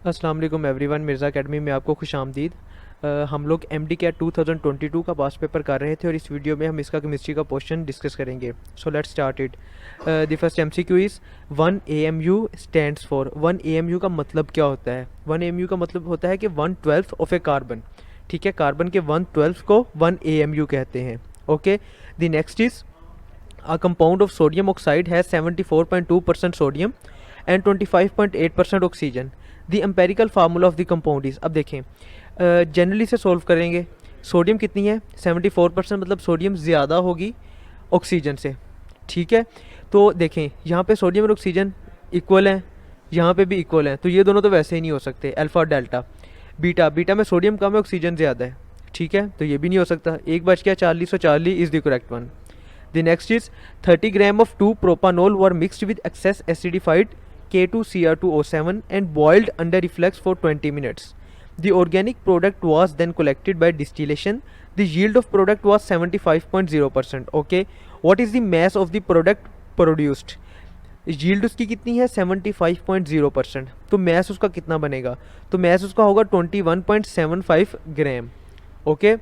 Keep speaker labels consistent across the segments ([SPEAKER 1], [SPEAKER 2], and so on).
[SPEAKER 1] अस्सलाम वालेकुम everyone, Mirza academy में आपको खुशामदीद। हम लोग एमडी कैट 2022 का पास पेपर कर रहे थे और इस वीडियो में हम इसका केमिस्ट्री का क्वेश्चन डिस्कस करेंगे। So let's start it. The first MCQ is 1 AMU stands for. 1 AMU का मतलब क्या होता है? 1 AMU का मतलब होता है कि 1/12 ऑफ ए कार्बन। ठीक है, कार्बन के 1/12 को 1 AMU कहते हैं। Okay, the next is a compound of sodium oxide has 74.2% sodium and 25.8% oxygen. The empirical formula of the compound is, अब देखें जनरली से सॉल्व करेंगे। सोडियम कितनी है? 74%, मतलब सोडियम ज़्यादा होगी ऑक्सीजन से। ठीक है, तो देखें यहाँ पे सोडियम और ऑक्सीजन इक्वल हैं, यहाँ पे भी इक्वल हैं, तो ये दोनों तो वैसे ही नहीं हो सकते। अल्फ़ा और डेल्टा। बीटा, बीटा में सोडियम कम है, ऑक्सीजन ज़्यादा है। ठीक है, तो ये भी नहीं हो सकता। एक बच गया 40, 40 is the correct one. The next is 30 gram of 2-propanol were mixed with excess acidified K2Cr2O7 and boiled under reflux for 20 minutes. The organic product was then collected by distillation. The yield of product was 75.0%. Okay, what is the mass of the product produced? yield उसकी कितनी है? 75.0%। तो mass उसका कितना बनेगा? तो mass उसका होगा 21.75 ग्राम। Okay,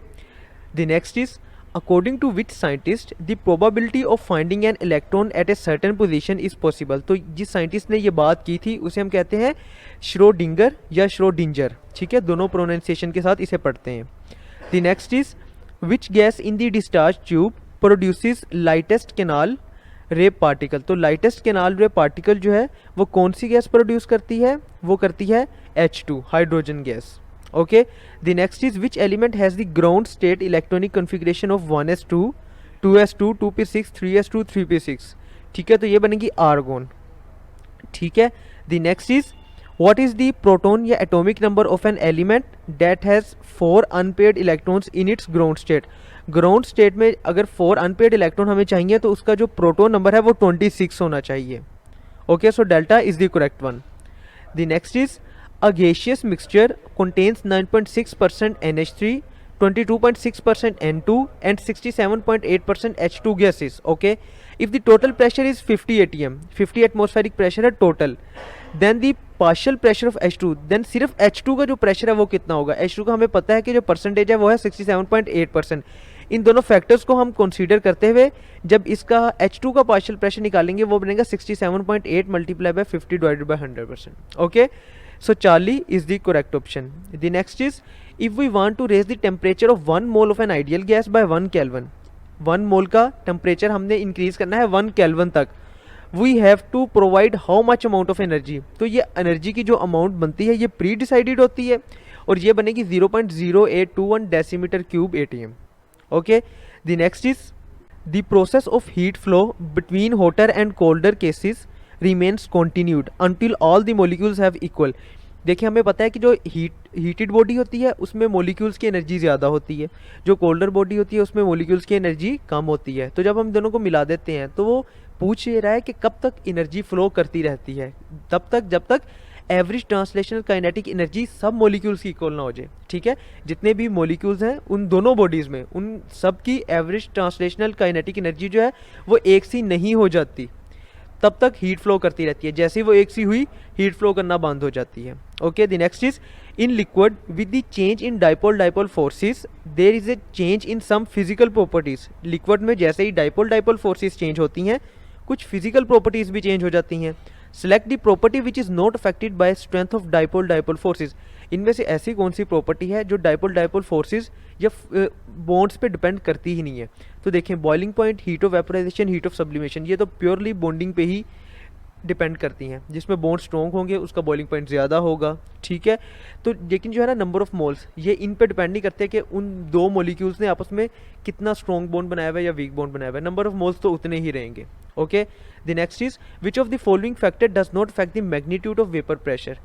[SPEAKER 1] the next is according to which scientist the probability of finding an electron at a certain position is possible। तो जिस साइंटिस्ट ने ये बात की थी उसे हम कहते हैं श्रोडिंगर या श्रोडिंजर। ठीक है, दोनों प्रोनाउंसिएशन के साथ इसे पढ़ते हैं। the next is which gas in the discharge tube produces lightest canal रे पार्टिकल। तो लाइटेस्ट कैनाल रे पार्टिकल जो है वो कौन सी गैस प्रोड्यूस करती है? वो करती है H2, hydrogen gas. Okay, the next is which element has the ground state electronic configuration of 1s2 2s2 2p6 3s2 3p6। ठीक है, तो ये बनेगी आर्गोन। ठीक है, the next is what is the proton या atomic number of an element that has 4 unpaired electrons in its ground state. Ground state में अगर 4 अनपेयर्ड इलेक्ट्रॉन हमें चाहिए तो उसका जो प्रोटॉन नंबर है वो 26 होना चाहिए। Okay, so delta is the correct one. The next is a gaseous mixture contains 9.6% NH3, 22.6% N2 and 67.8% H2 gases. Okay, if the total pressure is 50 atm, 50 atmospheric pressure है total, then the partial pressure of H2, then सिर्फ H2 का जो pressure है वो कितना होगा? H2 का हमें पता है कि जो परसेंटेज है वो है 67.8%। इन दोनों फैक्टर्स को हम कंसीडर करते हुए जब इसका H2 का पार्शियल प्रेशर निकालेंगे वो बनेगा 67.8 multiply by 50 divided by 100%। Okay, so Charlie is the correct option. The next is if we want to raise the temperature of 1 mole of an ideal gas by 1 Kelvin, 1 mole का temperature हमने increase करना है 1 kelvin तक, we have to provide how much amount of energy. तो ये energy की जो amount बनती है ये प्री डिसाइडेड होती है और ये बनेगी 0.0821 decimetre cube ATM. Okay, the next is the process of heat flow between voter and colder cases remains continued until all the molecules have equal. देखिए, हमें पता है कि जो हीटेड बॉडी होती है उसमें मोलिक्यूल्स की एनर्जी ज़्यादा होती है, जो कोल्डर बॉडी होती है उसमें मोलिक्यूल्स की एनर्जी कम होती है। तो जब हम दोनों को मिला देते हैं तो वो पूछ ये रहा है कि कब तक एनर्जी फ्लो करती रहती है? तब तक जब तक एवरेज ट्रांसलेशनल काइनेटिक एनर्जी सब मोलिक्यूल्स की इक्वल ना हो जाए। ठीक है, जितने भी मोलिक्यूल्स हैं उन दोनों बॉडीज़ में उन सब की एवरेज ट्रांसलेशनल काइनेटिक एनर्जी जो है वो एक सी नहीं हो जाती, तब तक हीट फ्लो करती रहती है। जैसे ही वो एक सी हुई हीट फ्लो करना बंद हो जाती है। Okay, the next is in liquid with the change in dipole dipole forces there is a change in some physical properties. Liquid में जैसे ही डाइपोल डाइपोल फोर्सेस चेंज होती हैं कुछ फिजिकल प्रॉपर्टीज भी चेंज हो जाती हैं। Select the property which is not affected by strength of dipole dipole forces. इनमें से ऐसी कौन सी प्रॉपर्टी है जो डाइपोल डाइपोल फोर्सेस या बॉन्ड्स पे डिपेंड करती ही नहीं है? तो देखें, boiling point, heat of vaporisation, heat of sublimation, ये तो प्योरली बॉन्डिंग पे ही डिपेंड करती हैं। जिसमें बॉन्ड स्ट्रॉन्ग होंगे उसका बॉइलिंग पॉइंट ज़्यादा होगा। ठीक है, तो लेकिन जो है ना नंबर ऑफ मोल्स ये इन पे डिपेंड नहीं करते कि उन दो मोलिक्यूल्स ने आपस में कितना स्ट्रॉन्ग बॉन्ड बनाया हुआ है या वीक बॉन्ड बनाया हुआ है। नंबर ऑफ मोल्स तो उतने ही रहेंगे। Okay, the next is which of the following factor does not affect the magnitude of vapour pressure.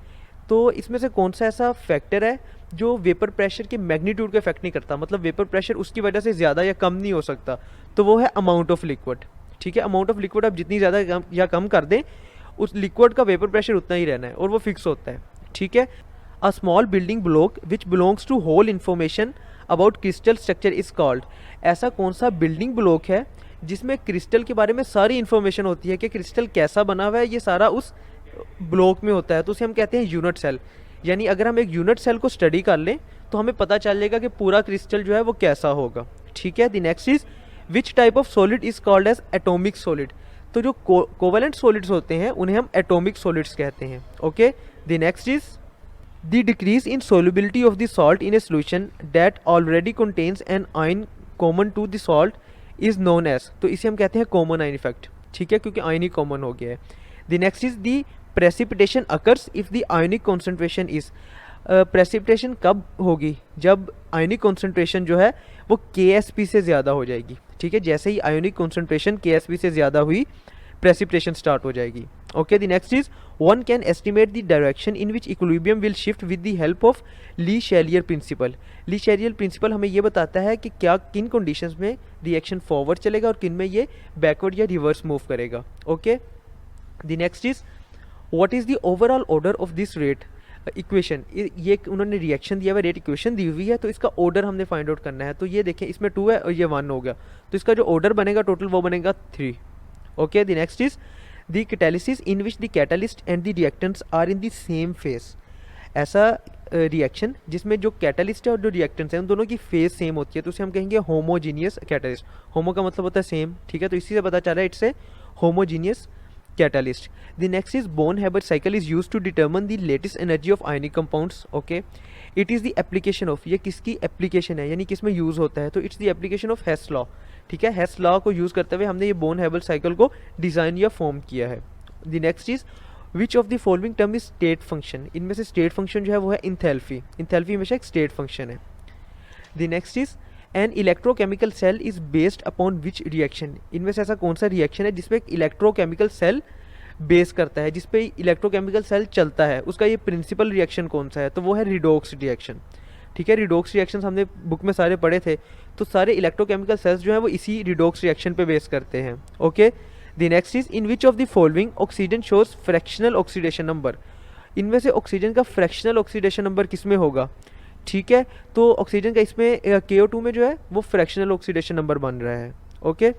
[SPEAKER 1] तो इसमें से कौन सा ऐसा फैक्टर है जो वेपर प्रेशर के मैग्नीट्यूड को इफेक्ट नहीं करता, मतलब वेपर प्रेशर उसकी वजह से ज़्यादा या कम नहीं हो सकता? तो वो है अमाउंट ऑफ लिक्विड। ठीक है, अमाउंट ऑफ लिक्विड आप जितनी ज़्यादा या कम कर दें उस लिक्विड का वेपर प्रेशर उतना ही रहना है और वो फिक्स होता है। ठीक है, a small building block which belongs to whole information about crystal structure is called. ऐसा कौन सा बिल्डिंग ब्लॉक है जिसमें क्रिस्टल के बारे में सारी इन्फॉर्मेशन होती है कि क्रिस्टल कैसा बना हुआ है, ये सारा उस ब्लॉक में होता है, तो उसे हम कहते हैं यूनिट सेल। यानी अगर हम एक यूनिट सेल को स्टडी कर लें तो हमें पता चल जाएगा कि पूरा क्रिस्टल जो है वो कैसा होगा, ठीक है। The next is which type of solid is called as atomic solid. तो जो कोवेलेंट सॉलिड्स होते हैं उन्हें हम एटॉमिक सॉलिड्स कहते हैं, okay. The next is the decrease in solubility of the salt in a solution that already contains an ion common to the salt is known as। तो इसे हम कहते हैं कॉमन आयन इफेक्ट, ठीक है, क्योंकि आयन ही कॉमन हो गया है। The next is the precipitation occurs if the ionic concentration is. Precipitation कब होगी? जब आयनिक कॉन्सेंट्रेशन जो है वो KSP से ज़्यादा हो जाएगी, ठीक है। जैसे ही आयनिक कॉन्सेंट्रेशन KSP से ज़्यादा हुई प्रेसिपिटेशन स्टार्ट हो जाएगी, okay. The next is one can estimate the direction in which equilibrium will shift with the help of le Chatelier principle. Le Chatelier principle हमें ये बताता है कि क्या किन कंडीशंस में रिएक्शन फॉरवर्ड चलेगा और किन में ये बैकवर्ड या रिवर्स मूव करेगा, okay. The next is what is the overall order of this rate equation. ये उन्होंने रिएक्शन दिया हुआ, रेट इक्वेशन दी हुई है, तो इसका ऑर्डर हमने फाइंड आउट करना है। तो ये देखें, इसमें 2 है और ये 1 हो गया, तो इसका जो ऑर्डर बनेगा टोटल वो बनेगा 3, okay. The next is the catalysis in which the catalyst and the reactants are in the same phase. ऐसा रिएक्शन जिसमें जो कैटालिस्ट है और जो रिएक्टेंट्स हैं उन दोनों की फेज सेम होती है, तो उसे हम कहेंगे होमोजीनियस कैटालिस्ट। होमो का मतलब होता है सेम, ठीक है, तो इसी से पता चल रहा है it's a homogeneous catalyst। The next is Born-Haber cycle is used to determine the latest energy of ionic compounds, okay। It is the application of, ये किसकी एप्लीकेशन है यानी किस में यूज़ होता है, तो it's the application of Hess law, ठीक है। हेस लॉ को यूज़ करते हुए हमने ये Born-Haber साइकिल को डिज़ाइन या फॉर्म किया है। The next is which of the following term is state function. इनमें से स्टेट फंक्शन जो है वो है इंथैल्पी। इंथैल्पी हमेशा एक स्टेट फंक्शन है। The next is an electrochemical cell is based upon which reaction. इनमें से ऐसा कौन सा रिएक्शन है जिसपे एक इलेक्ट्रोकेमिकल सेल बेस करता है, जिसपे इलेक्ट्रोकेमिकल सेल चलता है, उसका ये प्रिंसिपल रिएक्शन कौन सा है, तो वो है रिडोक्स रिएक्शन, ठीक है। रिडोक्स रिएक्शन हमने बुक में सारे पढ़े थे, तो सारे इलेक्ट्रोकेमिकल सेल्स जो हैं वो इसी रिडोक्स रिएक्शन पे बेस करते हैं, okay. The next is in which of the following oxygen shows fractional oxidation number. इनमें से ऑक्सीजन का फ्रैक्शनल ऑक्सीडेशन नंबर किस में होगा, ठीक है, तो ऑक्सीजन का इसमें KO2 में जो है वो फ्रैक्शनल ऑक्सीडेशन नंबर बन रहा है, okay.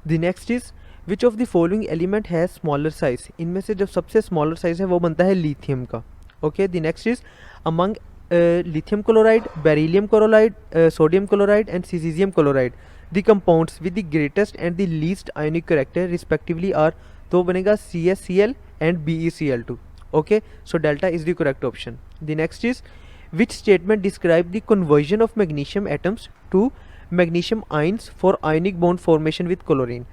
[SPEAKER 1] The next is which of the following element है स्मॉलर साइज। इनमें से जो सबसे स्मॉलर साइज है वो बनता है लिथियम का, okay. The next is among lithium chloride, beryllium chloride, sodium chloride and caesium chloride the compounds with the greatest and the least ionic character respectively are, तो बनेगा CaCl and BeCl2, okay. So delta is the correct option. The next is which statement describe the conversion of magnesium atoms to magnesium ions for ionic bond formation with chlorine।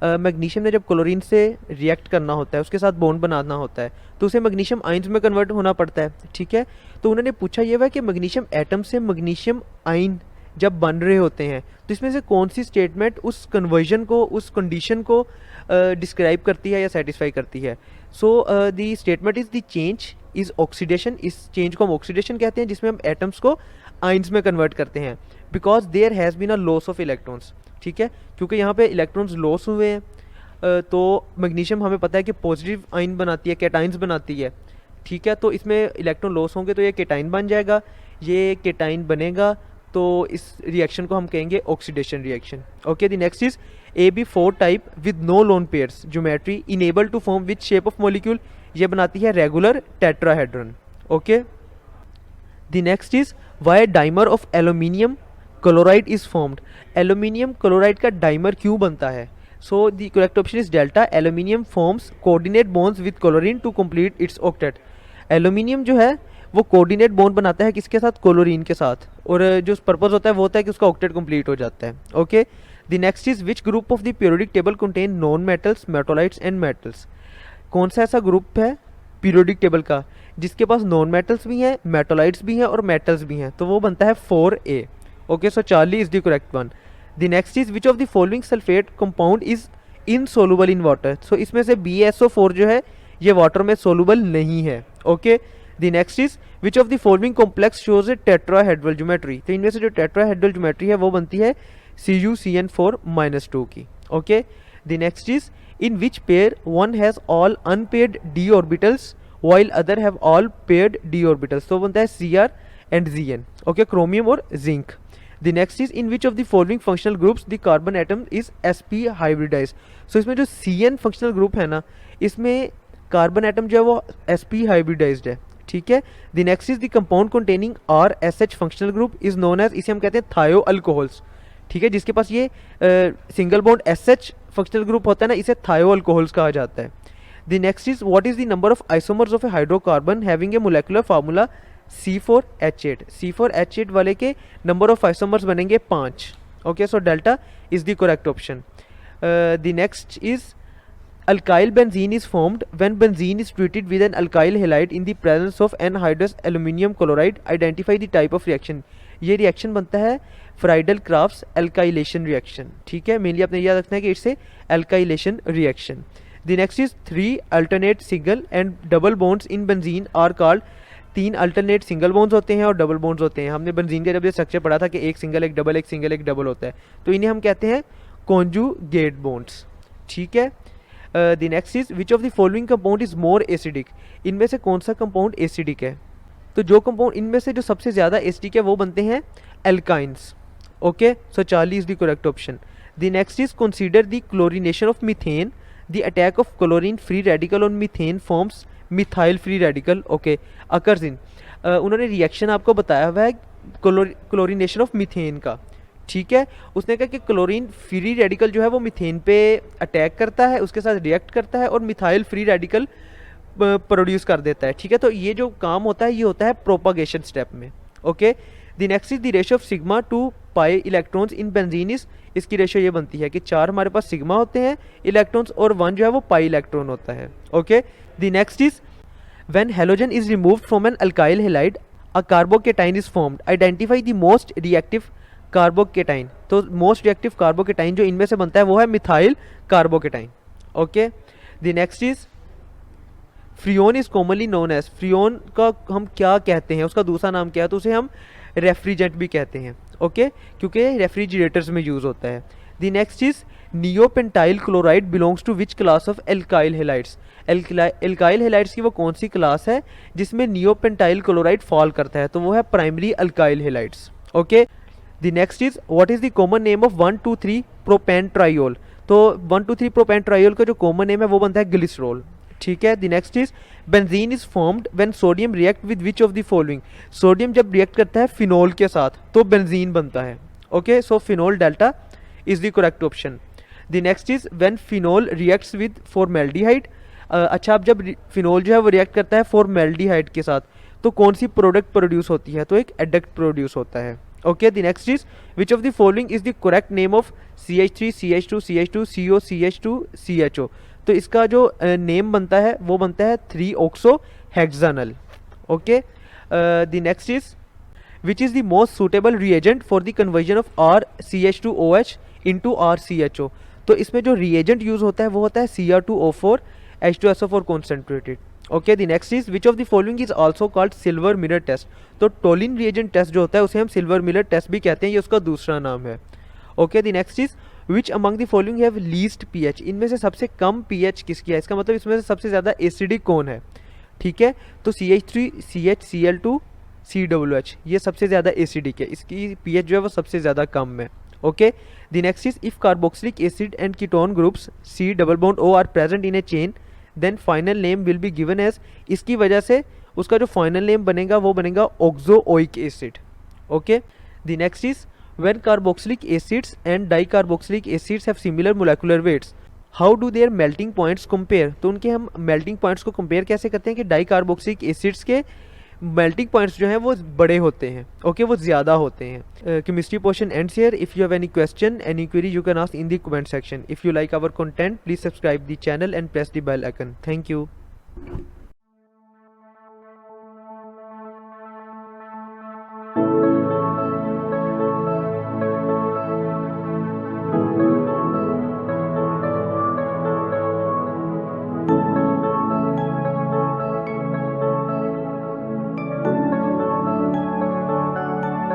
[SPEAKER 1] Magnesium ने जब chlorine से react करना होता है, उसके साथ bond बनाना होता है, तो उसे मैग्नीशियम आयंस में कन्वर्ट होना पड़ता है, ठीक है। तो उन्होंने पूछा ये हुआ कि मैग्नीशियम एटम से मैग्नीशियम आयन जब बन रहे होते हैं तो इसमें से कौन सी स्टेटमेंट उस कन्वर्जन को, उस कंडीशन को डिस्क्राइब करती है या सेटिस्फाई करती है। So the statement is the change is oxidation. इस चेंज को हम ऑक्सीडेशन कहते हैं जिसमें हम एटम्स को आइंस में कन्वर्ट करते हैं, because there has been a loss of electrons, ठीक है, क्योंकि यहाँ पे इलेक्ट्रॉन्स लॉस हुए हैं। तो मैग्नीशियम हमें पता है कि पॉजिटिव आइन बनाती है, कैटाइंस बनाती है, ठीक है, तो इसमें इलेक्ट्रॉन लॉस होंगे तो ये कैटाइन बन जाएगा, ये कैटाइन बनेगा, तो इस रिएक्शन को हम कहेंगे oxidation reaction, okay. The next is AB4 type with no lone pairs geometry enable to form with shape of molecule. ये बनाती है regular tetrahedron, okay. The next is why dimer of aluminium chloride is formed. Aluminium chloride का dimer क्यों बनता है? So the correct option is delta. Aluminium forms coordinate bonds with chlorine to complete its octet. Aluminium जो है वो coordinate bond बनाता है किसके साथ? क्लोरीन के साथ, और जो पर्पस होता है वो होता है कि उसका ऑक्टेट कंप्लीट हो जाता है, okay. The next is which group of the periodic table contain non metals, मेटोलाइट्स and metals. कौन सा ऐसा ग्रुप है पीरियोडिक टेबल का जिसके पास नॉन मेटल्स भी हैं, मेटोलाइट्स भी हैं और मेटल्स भी हैं? तो वो बनता है 4A, okay. So Charlie is the correct one. The next is which of the following sulphate compound is insoluble in water. So इसमें से BaSO4 जो है ये वाटर में सोलुबल नहीं है, okay. The next is which of the following complex shows A tetrahedral geometry. तो इनमें से जो टेट्राहेड्रल ज्योमेट्री है वो बनती है CuCN4-2 की, okay. The next is in which pair one has all unpaired d orbitals while other have all paired d orbitals। तो बनता है Cr and Zn, okay, chromium और zinc। The next is in which of the following functional groups the carbon atom is sp hybridized। so इसमें जो Cn functional group है ना, इसमें carbon atom जो है वो sp hybridized है, ठीक है। The next is the compound containing RH functional group is known as, इसे हम कहते हैं थायो अल्कोहल्स, ठीक है। जिसके पास ये single bond SH functional group होता है ना, इसे थायो अल्कोहल्स कहा जाता है। The next is what is the number of isomers of A hydrocarbon having a molecular formula C4H8। C4H8 वाले के नंबर ऑफ आइसोमर्स बनेंगे 5। Okay, so delta is the correct option. The next is alkyl benzene is formed when benzene is treated with an alkyl halide in the presence of anhydrous aluminum chloride. Identify the type of reaction। ये reaction बनता है Friedl crafts alkylation reaction, ठीक है। Mainly आपने याद रखना है कि it's alkylation reaction. The next is 3 alternate single and double bonds in benzene are called. 3 alternate single bonds होते हैं और डबल बॉन्ड्स होते हैं। हमने बेंजीन का जब ये स्ट्रक्चर पढ़ा था कि एक सिंगल एक डबल, एक सिंगल एक डबल होता है, तो इन्हें हम कहते हैं कॉन्जुगेट बॉन्ड्स, ठीक है। The next is which of the following compound is more acidic. इनमें से कौन सा कंपाउंड एसिडिक है? तो जो कंपाउंड इनमें से जो सबसे ज़्यादा एसिडिक है वो बनते हैं alkynes. Okay, so Charlie is the correct option. The next is consider the chlorination of methane. The attack of chlorine free radical on methane forms methyl free radical. Okay, occurs in, उन्होंने reaction आपको बताया हुआ है chlorination of methane का, ठीक है। उसने कहा कि क्लोरीन फ्री रेडिकल जो है वो मीथेन पे अटैक करता है, उसके साथ रिएक्ट करता है और मिथाइल फ्री रेडिकल प्रोड्यूस कर देता है, ठीक है। तो ये जो काम होता है ये होता है प्रोपागेशन स्टेप में। Okay, the next is the ratio of sigma two pi electrons in benzene is. इसकी रेशियो ये बनती है कि 4 हमारे पास सिग्मा होते हैं इलेक्ट्रॉन्स और 1 जो है वो पाई इलेक्ट्रॉन होता है। Okay, the next is when halogen is removed from an alkyl halide a carbocation is formed. Identify the most reactive carbocation. तो मोस्ट रिएक्टिव कार्बोकेटाइन जो इनमें से बनता है वो है methyl carbocation. Okay, the next is freon is commonly known as. Freon का हम क्या कहते हैं, उसका दूसरा नाम क्या है? तो उसे हम रेफ्रिजरेंट भी कहते हैं, ओके, क्योंकि रेफ्रिजरेटर्स में यूज होता है। The next is neopentyl chloride belongs to which class of alkyl halides. Alkyl halides की वो कौन सी क्लास है जिसमें नियोपेंटाइल क्लोराइड फॉल करता है? तो वो है primary alkyl halides. Okay, the next is what is the common name of 1,2,3 propane triol. तो 1,2,3 प्रोपेन ट्राइयोल का जो कॉमन नेम है वो बनता है ग्लिसरॉल, ठीक है। The next is benzene is formed when sodium react with which of the following. Sodium जब रिएक्ट करता है फिनोल के साथ तो बेंजीन बनता है। Okay, so phenol delta is the correct option. The next is when phenol reacts with formaldehyde. अच्छा, अब जब फिनोल जो है वो रिएक्ट करता है फॉर्मेल्डिहाइड के साथ तो कौन सी प्रोडक्ट प्रोड्यूस होती है? तो एक एडक्ट प्रोड्यूस होता है। Okay, the next is which of the following is the correct name of CH3 CH2 CH2 CO CH2 CHO। तो इसका जो नेम बनता है वो बनता है 3-ऑक्सोहेक्सानल। Okay, the next is which is the most suitable reagent for the conversion of RCH2OH into RCHO। तो इसमें जो रिएजेंट यूज होता है वो होता है Cr2O4 H2SO4 concentrated. Okay, the next is which of the following is also called silver mirror test. तो Tollens reagent test जो होता है उसे हम सिल्वर मिरर टेस्ट भी कहते हैं, ये उसका दूसरा नाम है। Okay, the next is which among the following have least pH। इनमें से सबसे कम pH किसकी है? इसका मतलब इसमें से सबसे ज़्यादा एसिडिक कौन है, ठीक है। तो CH3 CH Cl2 COOH ये सबसे ज़्यादा एसिडिक है, इसकी pH जो है वो सबसे ज़्यादा कम है। Okay, the next is if carboxylic acid and ketone groups C double bond O are present in a chain then final name will be given as. इसकी वजह से उसका जो फाइनल नेम बनेगा वो बनेगा oxooic acid. Okay, the next is when carboxylic acids and dicarboxylic acids have similar molecular weights how do their melting points compare। तो उनके हम melting points को compare कैसे करते हैं कि डाइकार्बोक्सिलिक एसिड्स के melting points जो हैं वो बड़े होते हैं, ओके, वो ज़्यादा होते हैं। chemistry portion ends here. If you have any question, any query, you can ask in the comment section. If you like our content, please subscribe the channel and press the bell icon. Thank you.